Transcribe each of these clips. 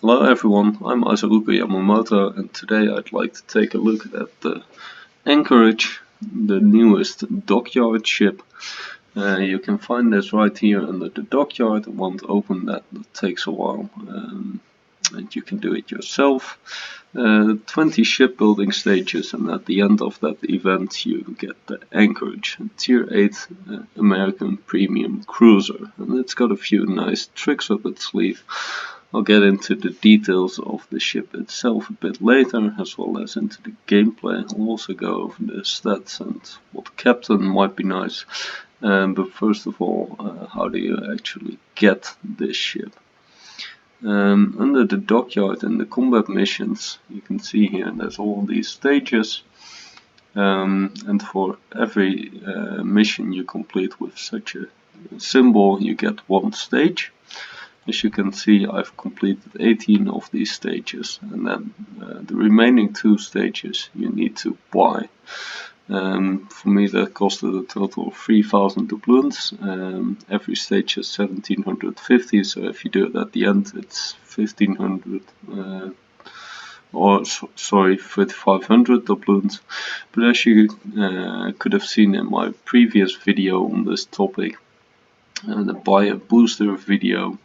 Hello everyone, I'm Isaruka Yamamoto, and today I'd like to take a look at the Anchorage, the newest Dockyard ship. You can find this right here under the Dockyard. I won't open that, that takes a while, and you can do it yourself. 20 shipbuilding stages, and at the end of that event you get the Anchorage, a Tier 8 American premium cruiser, and it's got a few nice tricks up its sleeve. I'll get into the details of the ship itself a bit later, as well as into the gameplay. I'll also go over the stats and what captain might be nice. But first of all, how do you actually get this ship? Under the Dockyard and the combat missions, you can see here there's all these stages. And for every mission you complete with such a symbol, you get one stage. As you can see, I've completed 18 of these stages, and then the remaining 2 stages you need to buy. For me that costed a total of 3,000 doubloons. Every stage is 1750, so if you do it at the end it's 1500 sorry, 3500 doubloons. But as you could have seen in my previous video on this topic, the buy a booster video,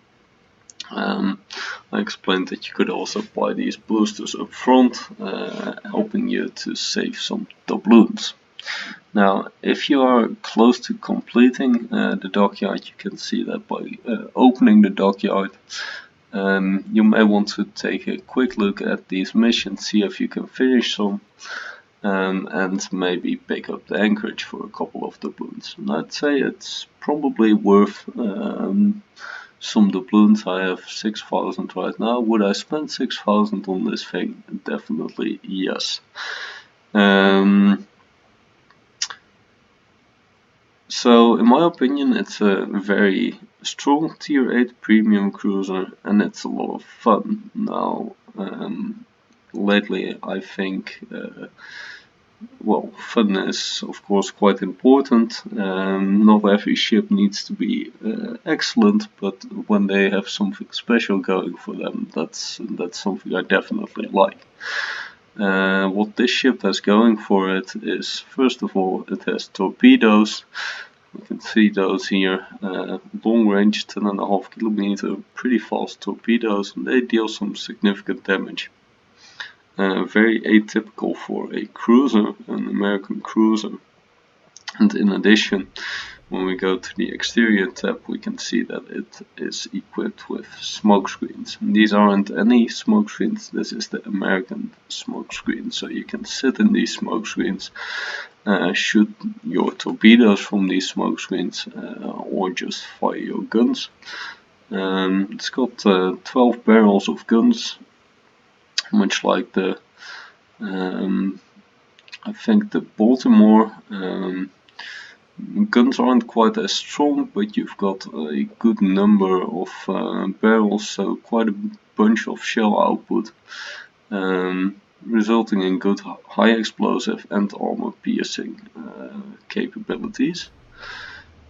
I explained that you could also buy these boosters up front, helping you to save some doubloons. Now, if you are close to completing the Dockyard, you can see that by opening the Dockyard, you may want to take a quick look at these missions, see if you can finish some, and maybe pick up the Anchorage for a couple of doubloons. And I'd say it's probably worth some doubloons. I have 6,000 right now. Would I spend 6,000 on this thing? Definitely yes. So in my opinion it's a very strong tier 8 premium cruiser, and it's a lot of fun. Now lately I think well, fun is of course quite important. Not every ship needs to be excellent, but when they have something special going for them, that's something I definitely like. What this ship has going for it is, first of all, it has torpedoes. You can see those here, long range, 10.5 kilometer, pretty fast torpedoes, and they deal some significant damage. Very atypical for a cruiser, an American cruiser. And in addition, when we go to the exterior tab, we can see that it is equipped with smokescreens. These aren't any smokescreens, this is the American smokescreen, so you can sit in these smokescreens, shoot your torpedoes from these smokescreens, or just fire your guns. It's got 12 barrels of guns, much like the I think the Baltimore. Guns aren't quite as strong, but you've got a good number of barrels, so quite a bunch of shell output, resulting in good high explosive and armor piercing capabilities.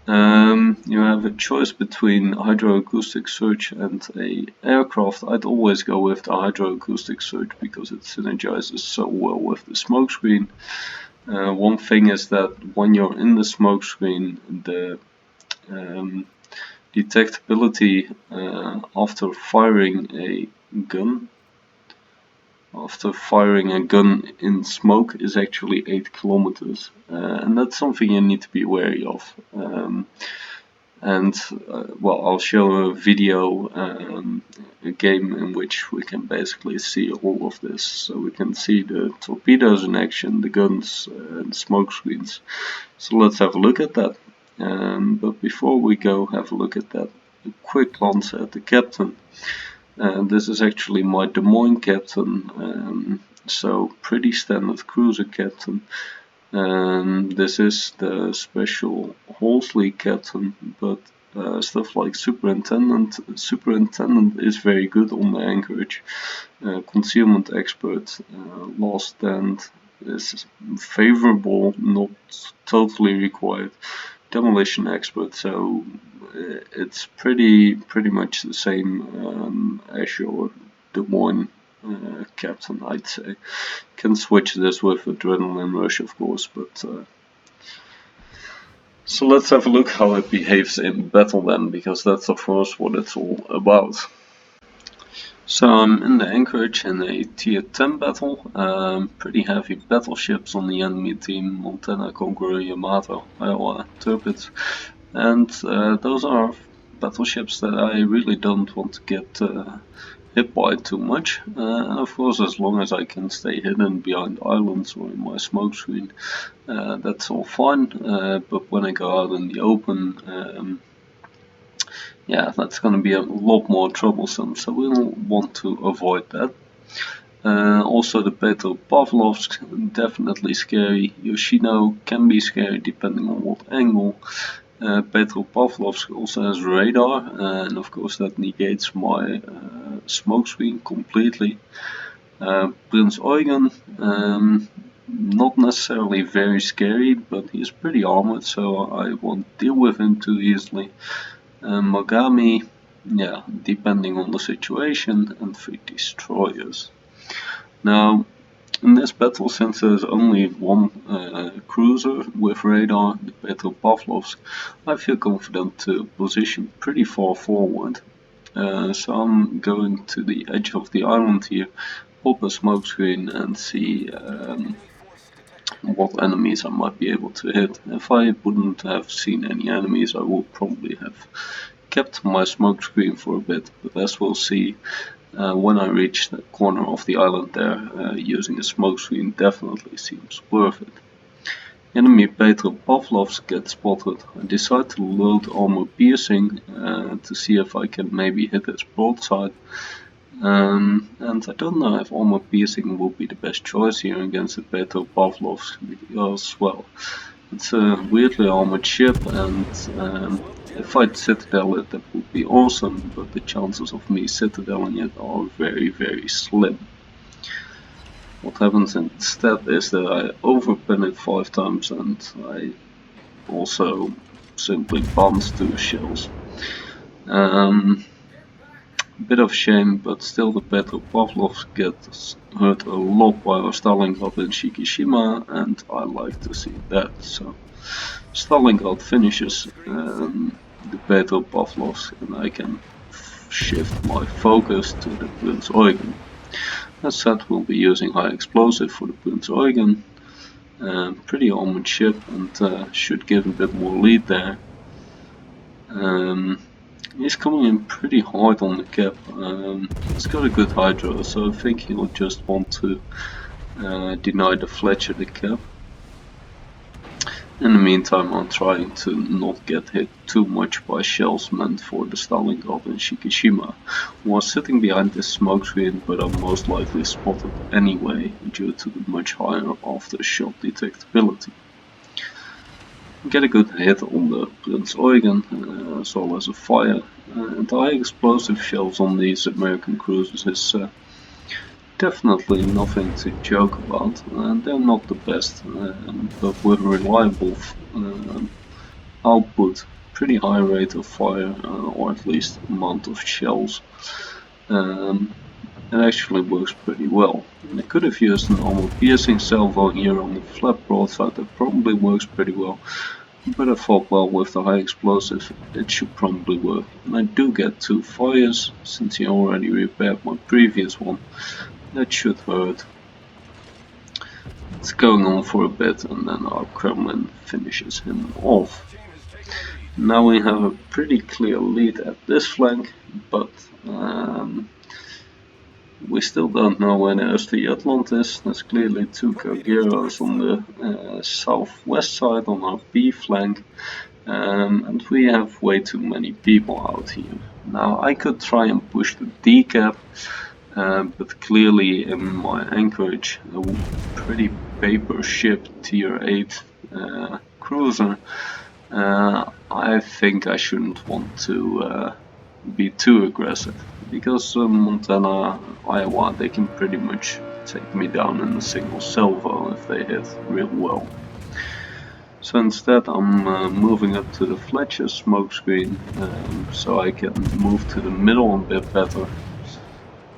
You have a choice between hydroacoustic search and a aircraft. I'd always go with the hydroacoustic search because it synergizes so well with the smokescreen. One thing is that when you're in the smokescreen, the detectability after firing a gun in smoke is actually 8 kilometers, and that's something you need to be wary of. Well, I'll show a video, a game in which we can basically see all of this. So we can see the torpedoes in action, the guns, and smoke screens. So let's have a look at that. But before we go have a look at that, a quick glance at the captain. This is actually my Des Moines captain, so pretty standard cruiser captain. This is the special Halsley captain, but stuff like superintendent is very good on the Anchorage. Concealment expert, last stand is favorable, not totally required. Demolition expert, so it's pretty much the same as your Des Moines captain, I'd say. Can switch this with adrenaline rush, of course, but so let's have a look how it behaves in battle then, because that's of course what it's all about. So I'm in the Anchorage in a tier 10 battle, pretty heavy battleships on the enemy team, Montana, Conqueror, Yamato, Iowa, Torpedoes, and those are battleships that I really don't want to get hit by too much, and of course as long as I can stay hidden behind islands or in my smokescreen, that's all fine, but when I go out in the open, yeah, that's going to be a lot more troublesome, so we'll want to avoid that. Also the Petropavlovsk, definitely scary. Yoshino can be scary depending on what angle. Petropavlovsk also has radar, and of course that negates my smokescreen completely. Prince Eugen, not necessarily very scary, but he's pretty armored, so I won't deal with him too easily. Mogami, yeah, depending on the situation, and 3 destroyers. Now, in this battle, since there's only one cruiser with radar, the Petropavlovsk, I feel confident to position pretty far forward. So I'm going to the edge of the island here, pop a smokescreen and see what enemies I might be able to hit. If I wouldn't have seen any enemies, I would probably have kept my smokescreen for a bit, but as we'll see, when I reach the corner of the island there, using a smokescreen definitely seems worth it. Enemy Petropavlovsk gets spotted. I decide to load armor piercing to see if I can maybe hit his broadside. And I don't know if armor piercing would be the best choice here against the Petropavlovsk, because, well, it's a weirdly armored ship, and if I'd citadel it, that would be awesome, but the chances of me citadeling it are very, very slim. What happens instead is that I overpin it 5 times, and I also simply bounce 2 shells. Bit of shame, but still the Petropavlovsk gets hurt a lot by our Stalingrad in Shikishima, and I like to see that. So Stalingrad finishes the Petropavlovsk, and I can shift my focus to the Prince Eugen. As said, we'll be using high explosive for the Prince Eugen. Pretty armored ship, and should give a bit more lead there. He's coming in pretty hard on the cap. He's got a good hydro, so I think he'll just want to deny the Fletcher the cap. In the meantime, I'm trying to not get hit too much by shells meant for the Stalingrad and Shikishima, who are sitting behind this smokescreen, but are most likely spotted anyway due to the much higher after-shot detectability. Get a good hit on the Prince Eugen, as well as a fire, and high explosive shells on these American cruisers is definitely nothing to joke about, and they're not the best, but with reliable output, pretty high rate of fire, or at least amount of shells, it actually works pretty well. I could have used an armor piercing salvo here on the flat broadside, that probably works pretty well, but I thought, well, with the high explosive it should probably work. And I do get 2 fires, since he already repaired my previous one. That should hurt. It's going on for a bit, and then our Kremlin finishes him off. Now we have a pretty clear lead at this flank, but we still don't know where the Östergötland is. There's clearly 2 Kaggeros on the southwest side on our B flank, and we have way too many people out here. Now I could try and push the D cap, but clearly in my Anchorage, a pretty paper ship tier 8 cruiser, I think I shouldn't want to be too aggressive, because Montana, Iowa, they can pretty much take me down in a single salvo if they hit real well. So instead I'm moving up to the Fletcher smokescreen, so I can move to the middle a bit better.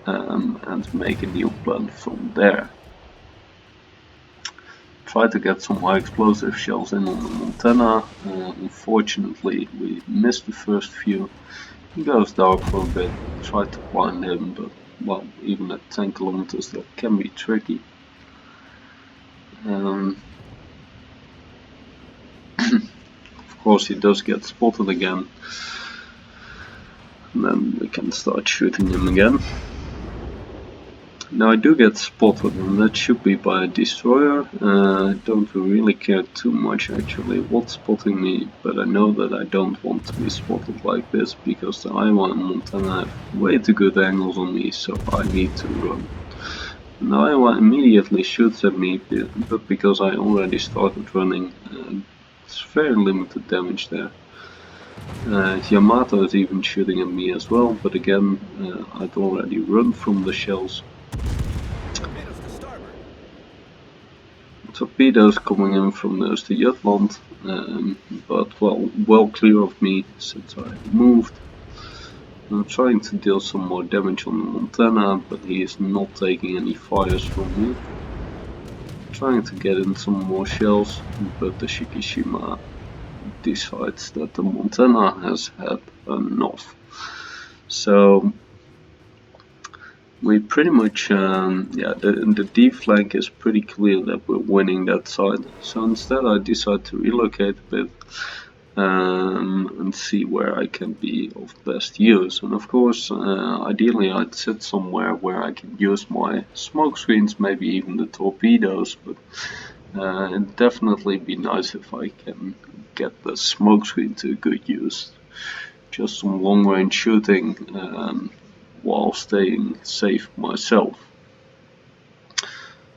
and make a new plan from there. Try to get some high explosive shells in on the Montana. Unfortunately, we missed the first few. He goes dark for a bit. Tried to blind him, but well, even at 10 kilometers that can be tricky. Of course, he does get spotted again. And then we can start shooting him again. Now I do get spotted, and that should be by a destroyer. I don't really care too much actually what's spotting me, but I know that I don't want to be spotted like this because the Iowa and Montana have way too good angles on me, so I need to run. And Iowa immediately shoots at me, but because I already started running, it's very limited damage there. Yamato is even shooting at me as well, but again, I'd already run from the shells. Torpedoes coming in from those to Jutland, but well clear of me since I moved. I'm trying to deal some more damage on the Montana, but he is not taking any fires from me. Trying to get in some more shells, but the Shikishima decides that the Montana has had enough. So we pretty much, the D flank is pretty clear that we're winning that side. So instead I decide to relocate a bit and see where I can be of best use. And of course, ideally I'd sit somewhere where I can use my smokescreens, maybe even the torpedoes, but it'd definitely be nice if I can get the smokescreen to good use. Just some long range shooting while staying safe myself.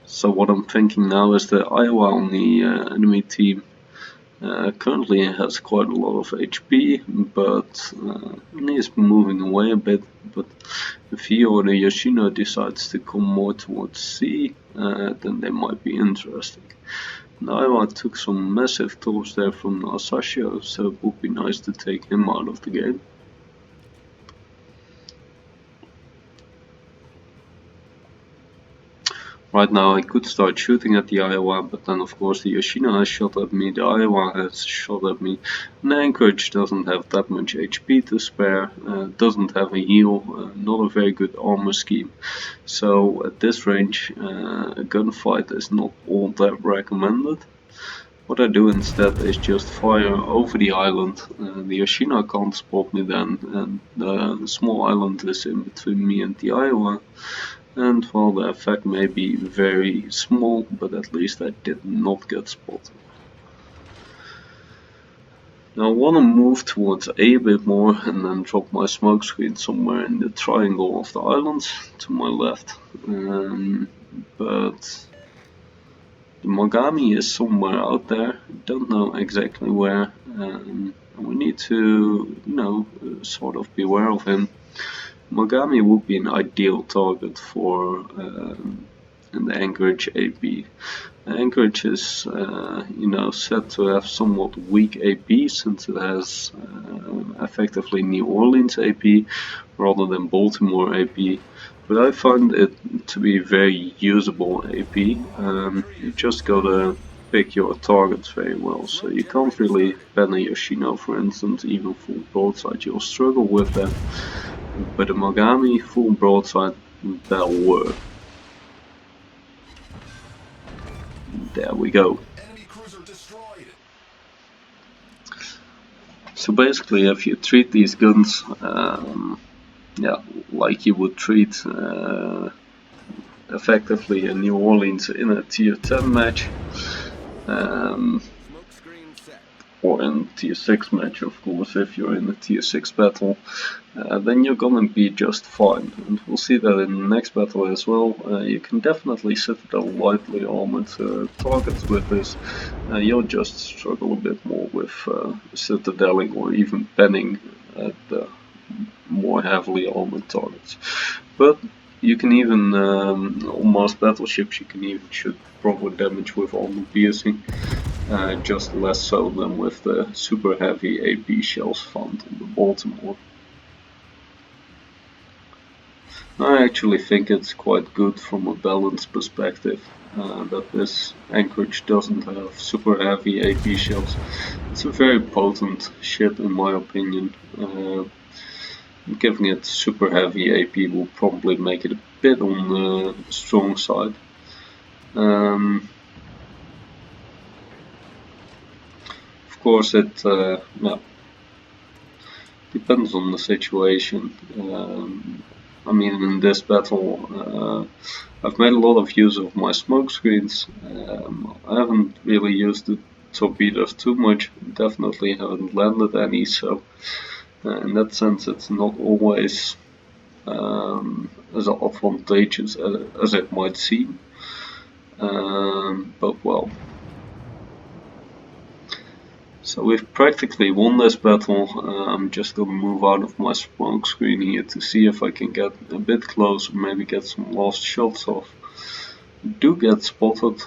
So what I'm thinking now is that Iowa on the enemy team currently has quite a lot of HP, but he's moving away a bit. But if he or the Yoshino decides to come more towards C, then they might be interesting. Now Iowa took some massive torps there from Asashio, so it would be nice to take him out of the game. Right now I could start shooting at the Iowa, but then of course the Yoshino has shot at me, the Iowa has shot at me, and the Anchorage doesn't have that much HP to spare, doesn't have a heal, not a very good armor scheme. So at this range a gunfight is not all that recommended. What I do instead is just fire over the island. The Yoshino can't spot me then, and the small island is in between me and the Iowa. And while the effect may be very small, but at least I did not get spotted. Now I want to move towards A bit more and then drop my smokescreen somewhere in the triangle of the islands to my left. But the Mogami is somewhere out there, don't know exactly where, and we need to, sort of beware of him. Mogami would be an ideal target for the Anchorage AP. Anchorage is, said to have somewhat weak AP since it has effectively New Orleans AP rather than Baltimore AP. But I find it to be very usable AP. You just gotta pick your targets very well. So you can't really ban a Yoshino, for instance, even full broadside. You'll struggle with that. But the Mogami full broadside, that'll work. There we go. So basically, if you treat these guns, like you would treat effectively a New Orleans in a tier 10 match, or in tier 6 match, of course, if you're in a tier 6 battle, then you're gonna be just fine. And we'll see that in the next battle as well. You can definitely citadel lightly armored targets with this. You'll just struggle a bit more with citadeling or even penning at the more heavily armored targets. But you can even, on most battleships, you can even shoot proper damage with armor piercing. Just less so than with the super heavy AP shells found on the Baltimore. I actually think it's quite good from a balance perspective that this Anchorage doesn't have super heavy AP shells. It's a very potent ship in my opinion. Giving it super heavy AP will probably make it a bit on the strong side. Of course it depends on the situation. I mean, in this battle, I've made a lot of use of my smokescreens. I haven't really used the torpedoes too much. Definitely haven't landed any, so in that sense, it's not always as advantageous as it might seem. But well. So we've practically won this battle. I'm just gonna move out of my smoke screen here to see if I can get a bit closer, maybe get some last shots off. I do get spotted,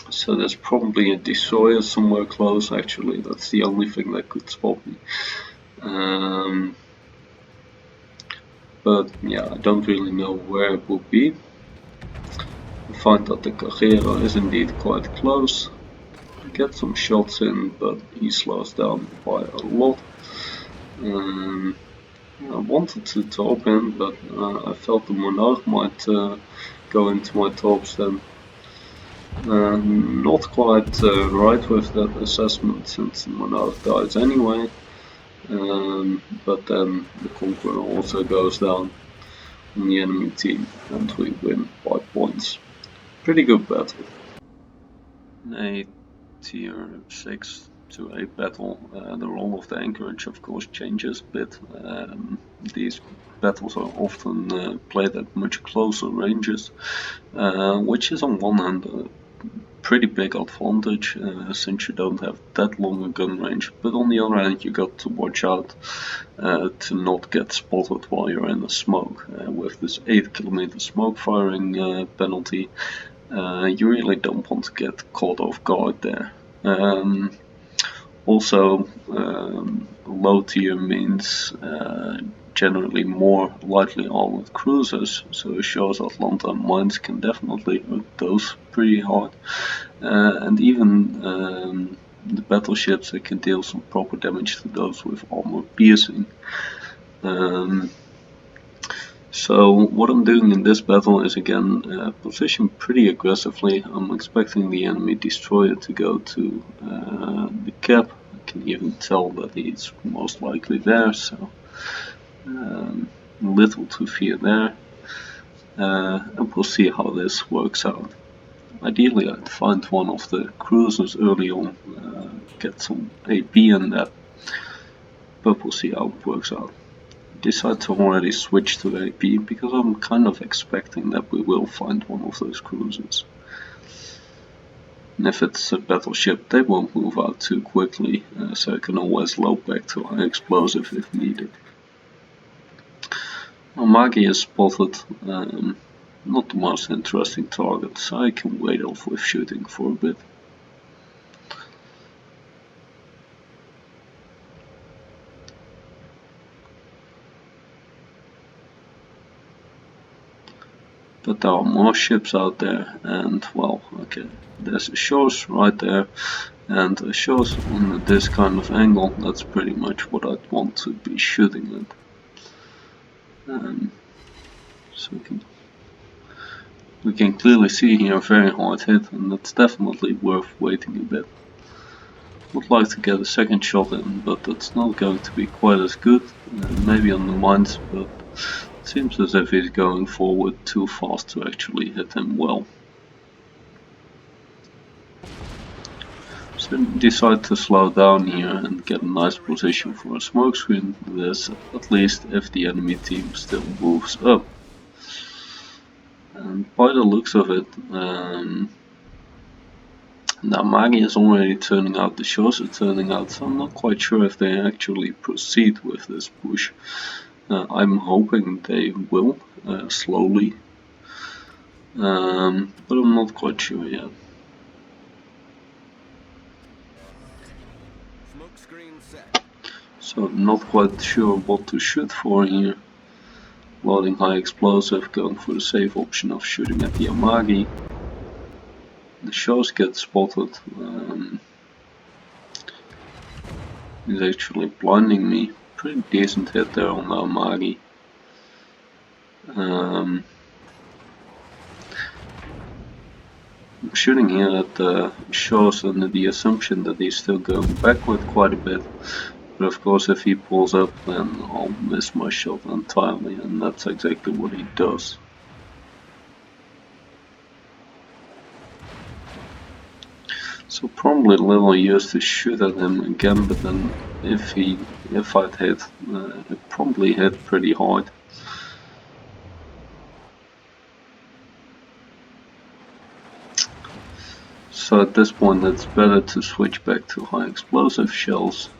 so there's probably a destroyer somewhere close actually. That's the only thing that could spot me. But yeah, I don't really know where it would be. I find that the Carrera is indeed quite close. Get some shots in, but he slows down by a lot. I wanted to torp in, but I felt the Monarch might go into my torps then. Not quite right with that assessment since the Monarch dies anyway. But then the Conqueror also goes down on the enemy team and we win by points. Pretty good battle. A tier 6 to 8 battle, the role of the Anchorage of course changes a bit. These battles are often played at much closer ranges, which is on one hand a pretty big advantage since you don't have that long a gun range, but on the other hand you got to watch out to not get spotted while you're in the smoke. With this 8 km smoke firing penalty, you really don't want to get caught off guard there. Also, low tier means generally more lightly armored cruisers, so shows Atlanta mines can definitely hurt those pretty hard, and even the battleships that can deal some proper damage to those with armor piercing. So what I'm doing in this battle is again position pretty aggressively. I'm expecting the enemy destroyer to go to the cap. I can even tell that he's most likely there, so little to fear there. And we'll see how this works out. Ideally I'd find one of the cruisers early on, get some AP in that, but we'll see how it works out. Decide to already switch to AP because I'm kind of expecting that we will find one of those cruisers. And if it's a battleship, they won't move out too quickly, so I can always load back to high explosive if needed. Now, Magi is spotted, not the most interesting target, so I can wait off with shooting for a bit. But there are more ships out there, and well, okay, there's a shores right there, and a shores on this kind of angle, that's pretty much what I'd want to be shooting at. So we can clearly see here a very hard hit, and that's definitely worth waiting a bit. Would like to get a second shot in, but that's not going to be quite as good, maybe on the mines, but it seems as if he's going forward too fast to actually hit him well. So decide to slow down here and get a nice position for a smokescreen. This at least if the enemy team still moves up. And by the looks of it, now Magi is already turning out, the shows are turning out, so I'm not quite sure if they actually proceed with this push. I'm hoping they will, slowly, but I'm not quite sure yet. So not quite sure what to shoot for here. loading high explosive, going for the safe option of shooting at the Amagi. The shows get spotted. He's actually blinding me. Pretty decent hit there on the Amagi. I'm shooting here at the shows under the assumption that he's still going backward quite a bit. But of course if he pulls up then I'll miss my shot entirely, and that's exactly what he does. So probably a little used to shoot at him again, but then if I'd hit, it probably hit pretty hard. So at this point it's better to switch back to high explosive shells.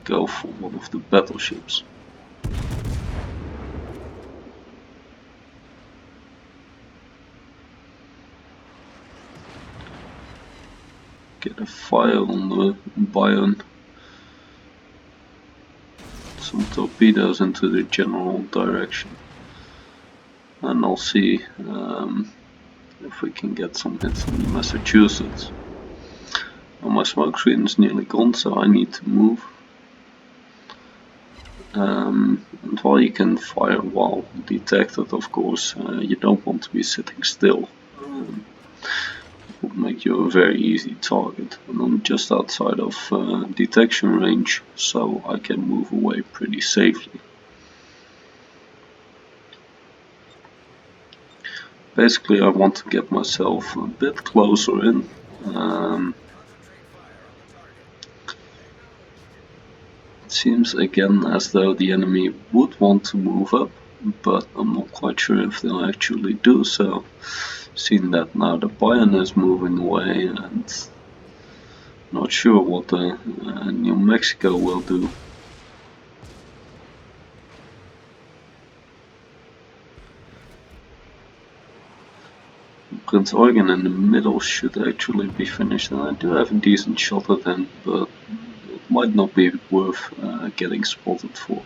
Go for one of the battleships. Get a fire on the Bion. Some torpedoes into the general direction. And I'll see if we can get some hits on Massachusetts. Well, my smoke screen is nearly gone, so I need to move. And while you can fire while detected, of course, you don't want to be sitting still. It would make you a very easy target. And I'm just outside of detection range, so I can move away pretty safely. Basically, I want to get myself a bit closer in. It seems again as though the enemy would want to move up, but I'm not quite sure if they'll actually do so. Seeing that now the Bion is moving away, and not sure what the New Mexico will do. Prince Eugen in the middle should actually be finished, and I do have a decent shot at him, but it might not be worth getting spotted for.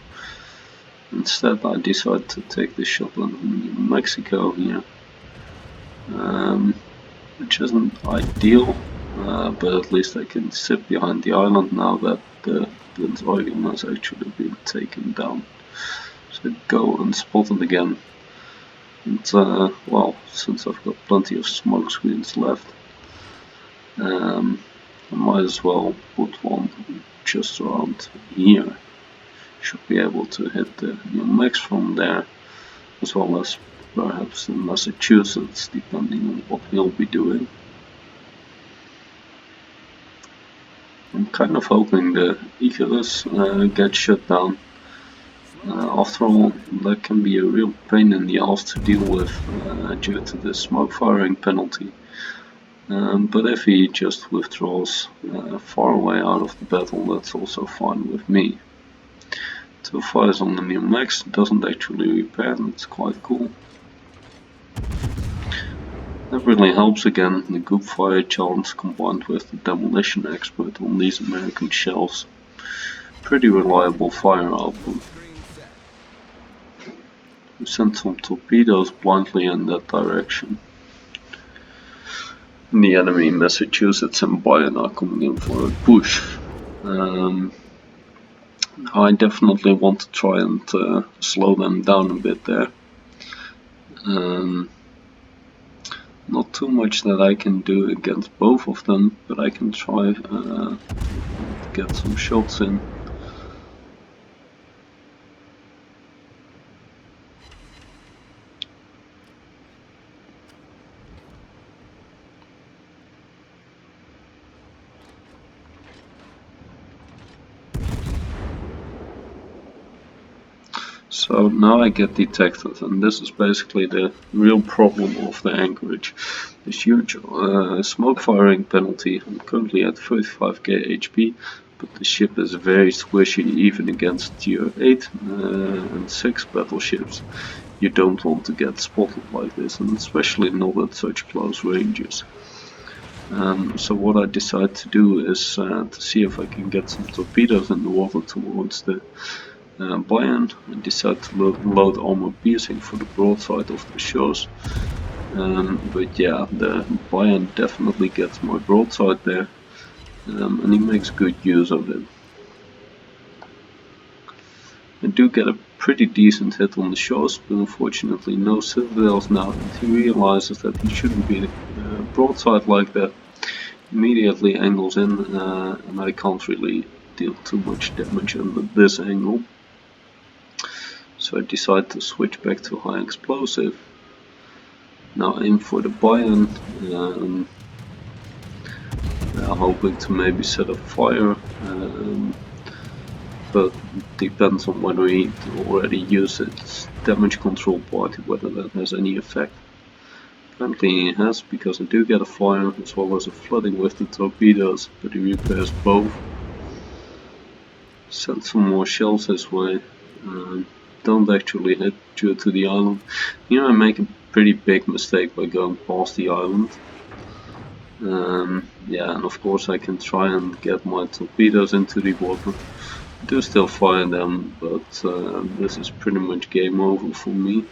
Instead I decide to take the shot on New Mexico here, which isn't ideal, but at least I can sit behind the island now that Prince Eugen has actually been taken down. So go unspotted again. And well, since I've got plenty of smoke screens left, I might as well put one just around here. Should be able to hit the New Mex from there, as well as perhaps in Massachusetts, depending on what he'll be doing. I'm kind of hoping the Icarus gets shut down. After all, that can be a real pain in the ass to deal with due to the smoke firing penalty. But if he just withdraws far away out of the battle, that's also fine with me. 2 fires on the New Mex doesn't actually repair, and it's quite cool. That really helps again, the good fire chance combined with the demolition expert on these American shells. Pretty reliable fire output. We sent some torpedoes blindly in that direction. And the enemy Massachusetts and Bion are coming in for a push. I definitely want to try and slow them down a bit there. Not too much that I can do against both of them, but I can try to get some shots in. So now I get detected, and this is basically the real problem of the Anchorage. This huge smoke firing penalty. I'm currently at 35k HP, but the ship is very squishy even against tier 8 and 6 battleships. You don't want to get spotted like this, and especially not at such close ranges. So what I decide to do is to see if I can get some torpedoes in the water towards the buy-in, I decided to load armour piercing for the broadside of the shores. But yeah, the buy-in definitely gets my broadside there, and he makes good use of it. I do get a pretty decent hit on the shores, but unfortunately no citadels now, and he realizes that he shouldn't be broadside like that. Immediately angles in, and I can't really deal too much damage under this angle. So I decide to switch back to high explosive. Now aim for the buy-in, hoping to maybe set a fire, but depends on whether he already used its damage control party, whether that has any effect. Apparently he has, because I do get a fire as well as a flooding with the torpedoes, but he repairs both. Send some more shells this way. Don't actually hit due to the island. Here I make a pretty big mistake by going past the island. Yeah, and of course I can try and get my torpedoes into the water. I do still fire them, but this is pretty much game over for me.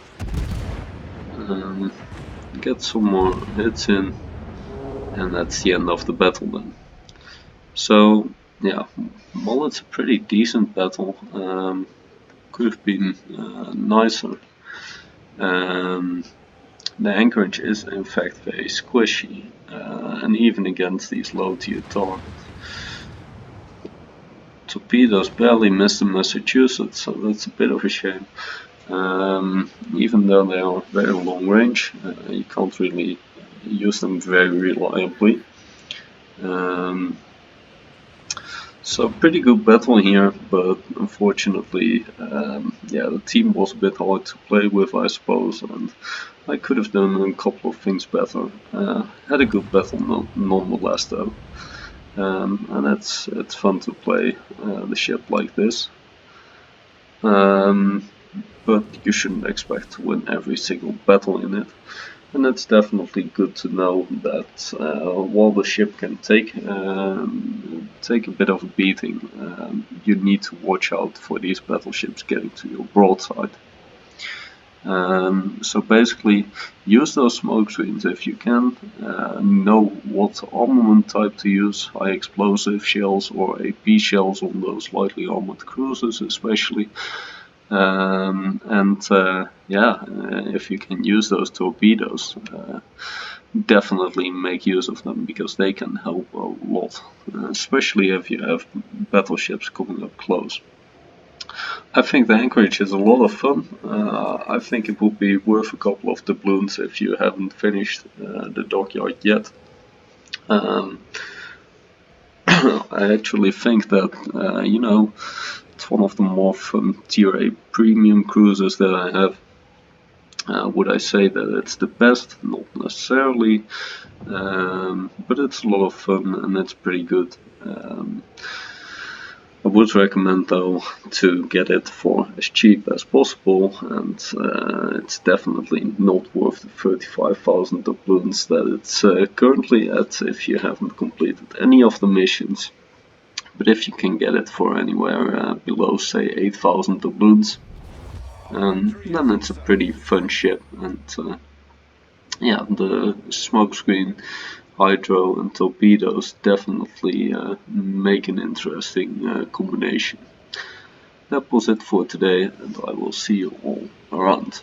Get some more hits in, and that's the end of the battle then. So yeah, well, it's a pretty decent battle. Could have been nicer. The Anchorage is in fact very squishy, and even against these low tier targets. Torpedoes barely missed the Massachusetts, so that's a bit of a shame. Even though they are very long range, you can't really use them very reliably. So pretty good battle here, but unfortunately, yeah, the team was a bit hard to play with, I suppose, and I could have done a couple of things better. Had a good battle nonetheless, though, and it's fun to play the ship like this. But you shouldn't expect to win every single battle in it. And it's definitely good to know that while the ship can take a bit of a beating, you need to watch out for these battleships getting to your broadside. So basically, use those smokescreens if you can. Know what armament type to use, high explosive shells or AP shells on those lightly armored cruisers especially. Yeah, if you can use those torpedoes, definitely make use of them, because they can help a lot, especially if you have battleships coming up close. I think the Anchorage is a lot of fun. I think it would be worth a couple of doubloons if you haven't finished the Dockyard yet. I actually think that, you know, it's one of the more fun tier A premium cruisers that I have. Would I say that it's the best? Not necessarily, but it's a lot of fun and it's pretty good. I would recommend though to get it for as cheap as possible, and it's definitely not worth the 35,000 doubloons that it's currently at if you haven't completed any of the missions. But if you can get it for anywhere below, say, 8,000 doubloons, then it's a pretty fun ship. And yeah, the smokescreen, hydro, and torpedoes definitely make an interesting combination. That was it for today, and I will see you all around.